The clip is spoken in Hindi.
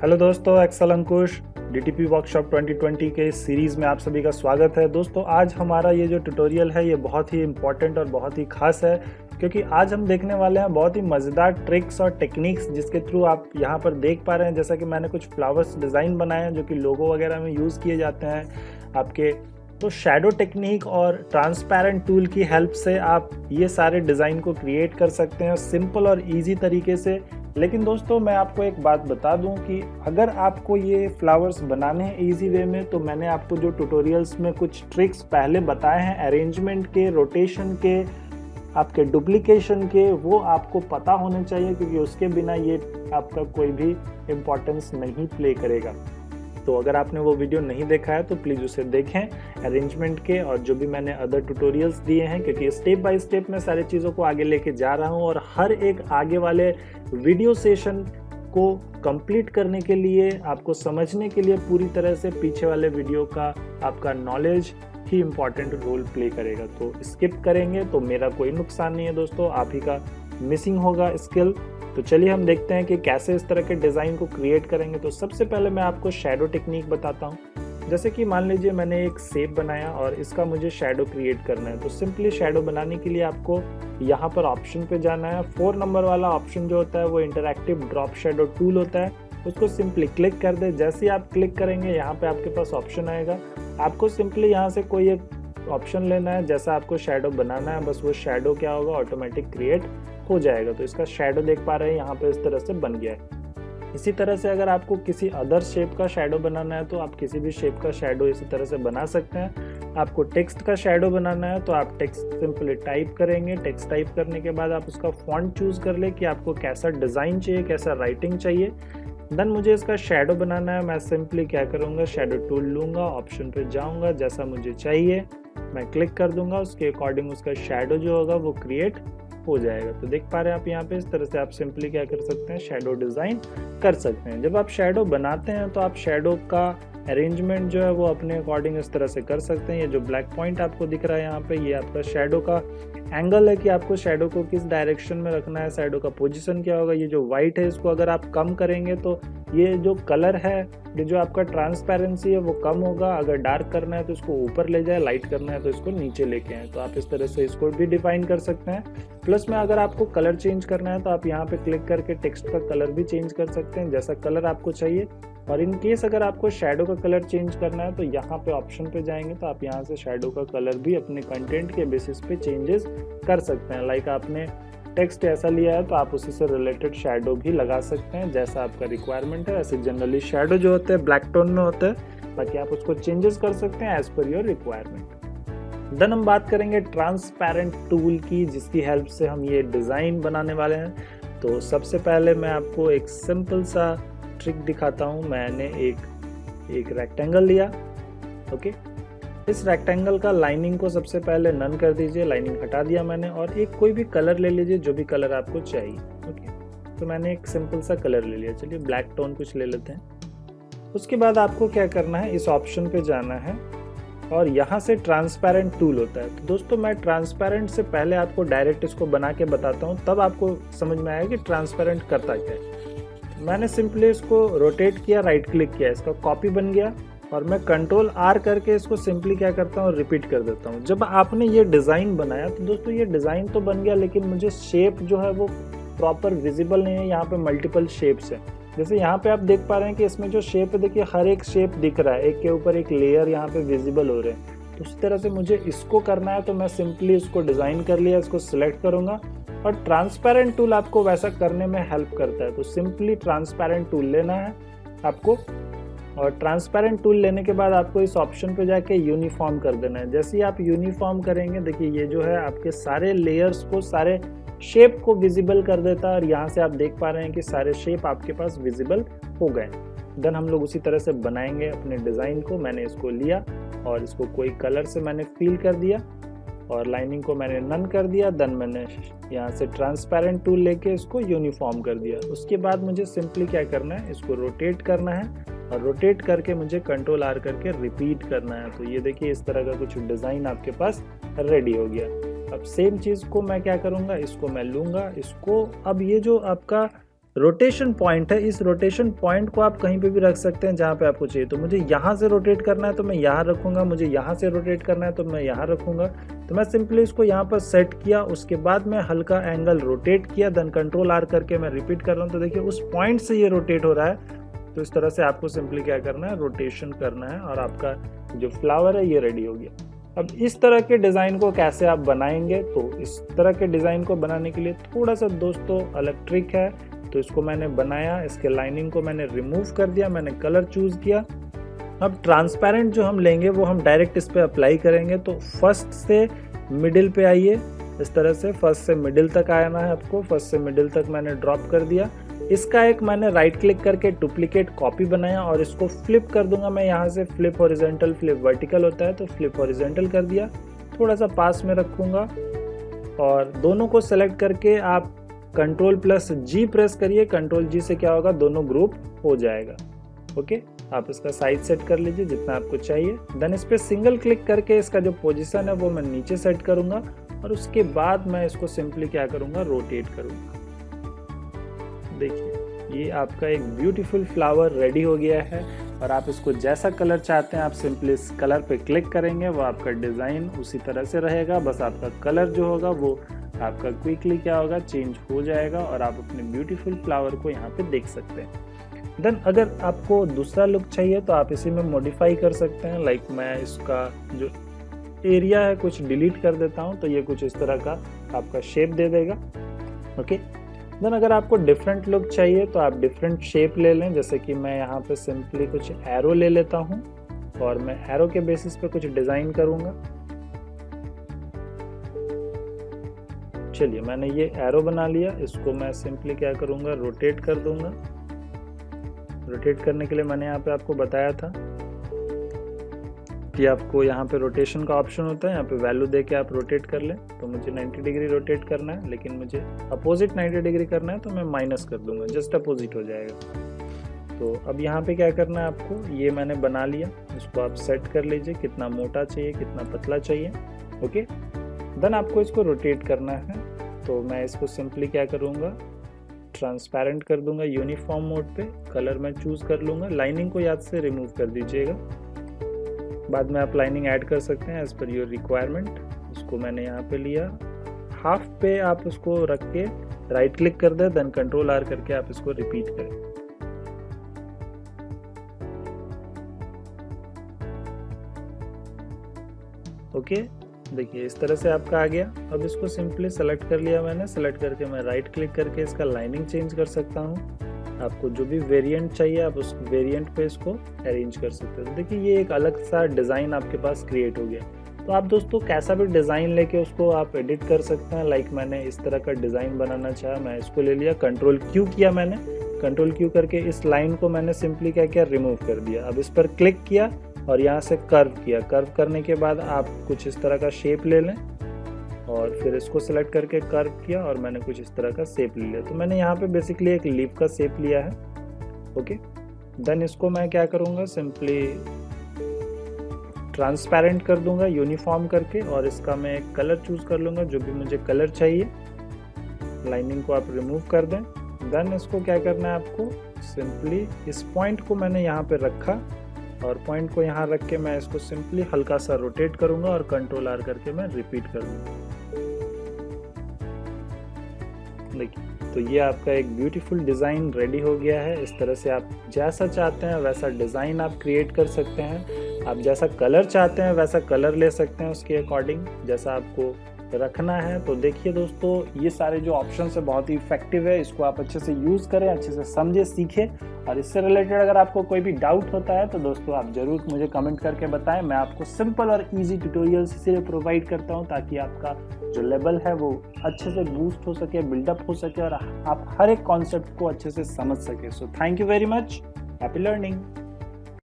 हेलो दोस्तों, एक्सेल अंकुश डीटीपी वर्कशॉप 2020 के इस सीरीज़ में आप सभी का स्वागत है। दोस्तों, आज हमारा ये जो ट्यूटोरियल है ये बहुत ही इम्पॉर्टेंट और बहुत ही खास है, क्योंकि आज हम देखने वाले हैं बहुत ही मज़ेदार ट्रिक्स और टेक्निक्स जिसके थ्रू आप यहाँ पर देख पा रहे हैं। जैसा कि मैंने कुछ फ्लावर्स डिज़ाइन बनाए हैं जो कि लोगो वगैरह में यूज़ किए जाते हैं आपके। तो शैडो टेक्निक और ट्रांसपेरेंट टूल की हेल्प से आप ये सारे डिज़ाइन को क्रिएट कर सकते हैं सिंपल और ईजी तरीके से। लेकिन दोस्तों, मैं आपको एक बात बता दूं कि अगर आपको ये फ्लावर्स बनाने हैं इजी वे में, तो मैंने आपको जो ट्यूटोरियल्स में कुछ ट्रिक्स पहले बताए हैं अरेंजमेंट के, रोटेशन के, आपके डुप्लीकेशन के, वो आपको पता होने चाहिए, क्योंकि उसके बिना ये आपका कोई भी इम्पोर्टेंस नहीं प्ले करेगा। तो अगर आपने वो वीडियो नहीं देखा है तो प्लीज़ उसे देखें अरेंजमेंट के, और जो भी मैंने अदर ट्यूटोरियल्स दिए हैं, क्योंकि स्टेप बाय स्टेप मैं सारी चीज़ों को आगे लेके जा रहा हूँ। और हर एक आगे वाले वीडियो सेशन को कंप्लीट करने के लिए, आपको समझने के लिए पूरी तरह से पीछे वाले वीडियो का आपका नॉलेज ही इम्पॉर्टेंट रोल प्ले करेगा। तो स्किप करेंगे तो मेरा कोई नुकसान नहीं है दोस्तों, आप ही का मिसिंग होगा स्किल। तो चलिए हम देखते हैं कि कैसे इस तरह के डिज़ाइन को क्रिएट करेंगे। तो सबसे पहले मैं आपको शैडो टेक्निक बताता हूँ। जैसे कि मान लीजिए मैंने एक शेप बनाया और इसका मुझे शैडो क्रिएट करना है। तो सिंपली शैडो बनाने के लिए आपको यहाँ पर ऑप्शन पे जाना है। 4 नंबर वाला ऑप्शन जो होता है वो इंटरैक्टिव ड्रॉप शैडो टूल होता है, उसको सिंपली क्लिक कर दे। जैसे ही आप क्लिक करेंगे यहाँ पे आपके पास ऑप्शन आएगा। आपको सिंपली यहाँ से कोई एक ऑप्शन लेना है, जैसा आपको शैडो बनाना है, बस वो शैडो क्या होगा ऑटोमेटिक क्रिएट हो जाएगा। तो इसका शैडो देख पा रहे हैं यहाँ पे इस तरह से बन गया है। इसी तरह से अगर आपको किसी अदर शेप का शैडो बनाना है तो आप किसी भी शेप का शैडो इसी तरह से बना सकते हैं। आपको टेक्स्ट का शैडो बनाना है तो आप टेक्स्ट सिंपली टाइप करेंगे। टेक्स्ट टाइप करने के बाद आप उसका फॉन्ट चूज कर ले कि आपको कैसा डिज़ाइन चाहिए, कैसा राइटिंग चाहिए। देन मुझे इसका शैडो बनाना है। मैं सिंपली क्या करूँगा, शैडो टूल लूँगा, ऑप्शन पे जाऊँगा, जैसा मुझे चाहिए मैं क्लिक कर दूंगा, उसके अकॉर्डिंग उसका शैडो जो होगा वो क्रिएट हो जाएगा। तो देख पा रहे हैं आप यहाँ पे इस तरह से आप सिंपली क्या कर सकते हैं, शैडो डिज़ाइन कर सकते हैं। जब आप शैडो बनाते हैं तो आप शैडो का अरेंजमेंट जो है वो अपने अकॉर्डिंग इस तरह से कर सकते हैं। ये जो ब्लैक पॉइंट आपको दिख रहा है यहाँ पे, ये आपका शैडो का एंगल है कि आपको शैडो को किस डायरेक्शन में रखना है, शैडो का पोजीशन क्या होगा। ये जो वाइट है इसको अगर आप कम करेंगे तो ये जो कलर है, ये जो आपका ट्रांसपेरेंसी है वो कम होगा। अगर डार्क करना है तो इसको ऊपर ले जाए, लाइट करना है तो इसको नीचे लेके आए। तो आप इस तरह से इसको भी डिफाइन कर सकते हैं। प्लस में अगर आपको कलर चेंज करना है तो आप यहाँ पे क्लिक करके टेक्स्ट का कलर भी चेंज कर सकते हैं, जैसा कलर आपको चाहिए। और इन केस अगर आपको शैडो का कलर चेंज करना है तो यहाँ पे ऑप्शन पे जाएंगे तो आप यहाँ से शैडो का कलर भी अपने कंटेंट के बेसिस पे चेंजेस कर सकते हैं। लाइक आपने टेक्स्ट ऐसा लिया है तो आप उसी से रिलेटेड शैडो भी लगा सकते हैं, जैसा आपका रिक्वायरमेंट है। ऐसे जनरली शैडो जो होते हैं ब्लैक टोन में होते हैं, बाकी आप उसको चेंजेस कर सकते हैं as per your requirement. Then हम बात करेंगे ट्रांसपेरेंट टूल की, जिसकी हेल्प से हम ये डिज़ाइन बनाने वाले हैं। तो सबसे पहले मैं आपको एक सिंपल सा ट्रिक दिखाता हूँ। मैंने एक रेक्टेंगल लिया, ओके। इस रेक्टेंगल का लाइनिंग को सबसे पहले नन कर दीजिए, लाइनिंग हटा दिया मैंने। और एक कोई भी कलर ले लीजिए, जो भी कलर आपको चाहिए, ओके। तो मैंने एक सिंपल सा कलर ले लिया, चलिए ब्लैक टोन कुछ ले लेते हैं। उसके बाद आपको क्या करना है, इस ऑप्शन पे जाना है और यहाँ से ट्रांसपेरेंट टूल होता है। तो दोस्तों, मैं ट्रांसपेरेंट से पहले आपको डायरेक्ट इसको बना के बताता हूँ, तब आपको समझ में आएगा कि ट्रांसपेरेंट करता क्या है। मैंने सिंपली इसको रोटेट किया, राइट क्लिक किया, इसका कॉपी बन गया और मैं कंट्रोल R करके इसको सिंपली क्या करता हूँ, रिपीट कर देता हूँ। जब आपने ये डिज़ाइन बनाया तो दोस्तों ये डिज़ाइन तो बन गया, लेकिन मुझे शेप जो है वो प्रॉपर विजिबल नहीं है। यहाँ पे मल्टीपल शेप्स हैं। जैसे यहाँ पे आप देख पा रहे हैं कि इसमें जो शेप है, देखिए हर एक शेप दिख रहा है, एक के ऊपर एक लेयर यहाँ पे विजिबल हो रहे हैं। तो उसी तरह से मुझे इसको करना है, तो मैं सिंपली इसको डिज़ाइन कर लिया, इसको सिलेक्ट करूँगा। और ट्रांसपेरेंट टूल आपको वैसा करने में हेल्प करता है। तो सिंपली ट्रांसपेरेंट टूल लेना है आपको, और ट्रांसपेरेंट टूल लेने के बाद आपको इस ऑप्शन पे जाके यूनिफॉर्म कर देना है। जैसे ही आप यूनिफॉर्म करेंगे, देखिए ये जो है आपके सारे लेयर्स को, सारे शेप को विजिबल कर देता है। और यहाँ से आप देख पा रहे हैं कि सारे शेप आपके पास विजिबल हो गए। देन हम लोग उसी तरह से बनाएंगे अपने डिज़ाइन को। मैंने इसको लिया और इसको कोई कलर से मैंने फिल कर दिया और लाइनिंग को मैंने नन कर दिया। देन मैंने यहाँ से ट्रांसपेरेंट टूल लेके इसको यूनिफॉर्म कर दिया। उसके बाद मुझे सिंपली क्या करना है, इसको रोटेट करना है और रोटेट करके मुझे कंट्रोल R करके रिपीट करना है। तो ये देखिए इस तरह का कुछ डिज़ाइन आपके पास रेडी हो गया। अब सेम चीज़ को मैं क्या करूँगा, इसको मैं लूँगा, इसको अब ये जो आपका रोटेशन पॉइंट है, इस रोटेशन पॉइंट को आप कहीं पे भी रख सकते हैं जहाँ पे आपको चाहिए। तो मुझे यहाँ से रोटेट करना है तो मैं यहाँ रखूँगा, मुझे यहाँ से रोटेट करना है तो मैं यहाँ रखूँगा। तो मैं सिंपली इसको यहाँ पर सेट किया, उसके बाद मैं हल्का एंगल रोटेट किया, देन कंट्रोल आर करके मैं रिपीट कर रहा हूँ। तो देखिए उस पॉइंट से ये रोटेट हो रहा है। तो इस तरह से आपको सिंपली क्या करना है, रोटेशन करना है और आपका जो फ्लावर है ये रेडी हो गया। अब इस तरह के डिज़ाइन को कैसे आप बनाएंगे, तो इस तरह के डिज़ाइन को बनाने के लिए थोड़ा सा दोस्तों अलग ट्रिक है। तो इसको मैंने बनाया, इसके लाइनिंग को मैंने रिमूव कर दिया, मैंने कलर चूज़ किया। अब ट्रांसपेरेंट जो हम लेंगे वो हम डायरेक्ट इस पे अप्लाई करेंगे। तो फर्स्ट से मिडिल पे आइए, इस तरह से फर्स्ट से मिडिल तक आना है आपको। फर्स्ट से मिडिल तक मैंने ड्रॉप कर दिया। इसका एक मैंने राइट क्लिक करके डुप्लीकेट कॉपी बनाया और इसको फ्लिप कर दूंगा मैं यहाँ से। फ्लिप हॉरिजॉन्टल, फ्लिप वर्टिकल होता है, तो फ्लिप हॉरिजॉन्टल कर दिया। थोड़ा सा पास में रखूंगा और दोनों को सेलेक्ट करके आप Ctrl+G प्रेस करिए। Ctrl+G से क्या होगा, दोनों ग्रुप हो जाएगा। ओके, आप इसका साइज सेट कर लीजिए जितना आपको चाहिए। देन इस पर सिंगल क्लिक करके इसका जो पोजीशन है वो मैं नीचे सेट करूंगा और उसके बाद मैं इसको सिंपली क्या करूंगा, रोटेट करूंगा। देखिए ये आपका एक ब्यूटीफुल फ्लावर रेडी हो गया है और आप इसको जैसा कलर चाहते हैं आप सिंपली इस कलर पे क्लिक करेंगे, वो आपका डिज़ाइन उसी तरह से रहेगा। बस आपका कलर जो होगा वो आपका क्विकली क्या होगा, चेंज हो जाएगा और आप अपने ब्यूटीफुल फ्लावर को यहाँ पे देख सकते हैं। देन अगर आपको दूसरा लुक चाहिए तो आप इसी में मॉडिफाई कर सकते हैं। लाइक मैं इसका जो एरिया है कुछ डिलीट कर देता हूँ, तो ये कुछ इस तरह का आपका शेप दे देगा। ओके, देन अगर आपको डिफरेंट लुक चाहिए तो आप डिफरेंट शेप ले लें। जैसे कि मैं यहाँ पे सिंपली कुछ एरो ले लेता हूँ और मैं एरो के बेसिस पे कुछ डिज़ाइन करूँगा। चलिए मैंने ये एरो बना लिया, इसको मैं सिंपली क्या करूँगा, रोटेट कर दूंगा। रोटेट करने के लिए मैंने यहाँ पे आपको बताया था कि आपको यहाँ पे रोटेशन का ऑप्शन होता है, यहाँ पे वैल्यू दे के आप रोटेट कर लें। तो मुझे 90 डिग्री रोटेट करना है, लेकिन मुझे अपोजिट 90 डिग्री करना है तो मैं माइनस कर दूंगा, जस्ट अपोजिट हो जाएगा। तो अब यहाँ पे क्या करना है आपको, ये मैंने बना लिया, इसको आप सेट कर लीजिए कितना मोटा चाहिए कितना पतला चाहिए। ओके, देन आपको इसको रोटेट करना है। तो मैं इसको सिंपली क्या करूँगा, ट्रांसपेरेंट कर दूंगा यूनिफॉर्म मोड पे। कलर मैं चूज़ कर लूँगा, लाइनिंग को याद से रिमूव कर दीजिएगा। बाद में आप लाइनिंग ऐड कर सकते हैं एज पर योर रिक्वायरमेंट। इसको मैंने यहाँ पे लिया, हाफ पे आप उसको रख के राइट क्लिक कर दें, देन कंट्रोल आर करके आप इसको रिपीट करें। ओके, देखिए इस तरह से आपका आ गया। अब इसको सिंपली सेलेक्ट कर लिया मैंने, सेलेक्ट करके मैं राइट क्लिक करके इसका लाइनिंग चेंज कर सकता हूँ। आपको जो भी वेरिएंट चाहिए आप उस वेरिएंट पे इसको अरेंज कर सकते हो। देखिए ये एक अलग सा डिज़ाइन आपके पास क्रिएट हो गया। तो आप दोस्तों कैसा भी डिज़ाइन लेके उसको आप एडिट कर सकते हैं। लाइक मैंने इस तरह का डिज़ाइन बनाना चाहा, मैं इसको ले लिया, Ctrl+Q किया मैंने। Ctrl+Q करके इस लाइन को मैंने सिंपली क्या किया, रिमूव कर दिया। अब इस पर क्लिक किया और यहाँ से कर्व किया। कर्व करने के बाद आप कुछ इस तरह का शेप ले लें और फिर इसको सिलेक्ट करके कर्व किया और मैंने कुछ इस तरह का शेप ले लिया। तो मैंने यहाँ पे बेसिकली एक लीफ का शेप लिया है। ओके, देन इसको मैं क्या करूँगा, सिंपली ट्रांसपेरेंट कर दूंगा यूनिफॉर्म करके और इसका मैं एक कलर चूज कर लूँगा जो भी मुझे कलर चाहिए। लाइनिंग को आप रिमूव कर दें। देन इसको क्या करना है आपको, सिंपली इस पॉइंट को मैंने यहाँ पे रखा और पॉइंट को यहाँ रख के मैं इसको सिंपली हल्का सा रोटेट करूंगा और कंट्रोल आर करके मैं रिपीट कर दूंगा। देखिए तो ये आपका एक ब्यूटीफुल डिज़ाइन रेडी हो गया है। इस तरह से आप जैसा चाहते हैं वैसा डिज़ाइन आप क्रिएट कर सकते हैं। आप जैसा कलर चाहते हैं वैसा कलर ले सकते हैं उसके अकॉर्डिंग, जैसा आपको रखना है। तो देखिए दोस्तों ये सारे जो ऑप्शंस है बहुत ही इफेक्टिव है, इसको आप अच्छे से यूज़ करें, अच्छे से समझे, सीखें। और इससे रिलेटेड अगर आपको कोई भी डाउट होता है तो दोस्तों आप ज़रूर मुझे कमेंट करके बताएं। मैं आपको सिंपल और इजी ट्यूटोरियल्स इसीलिए प्रोवाइड करता हूं ताकि आपका जो लेवल है वो अच्छे से बूस्ट हो सके, बिल्डअप हो सके और आप हर एक कॉन्सेप्ट को अच्छे से समझ सके। So thank you very much, happy learning.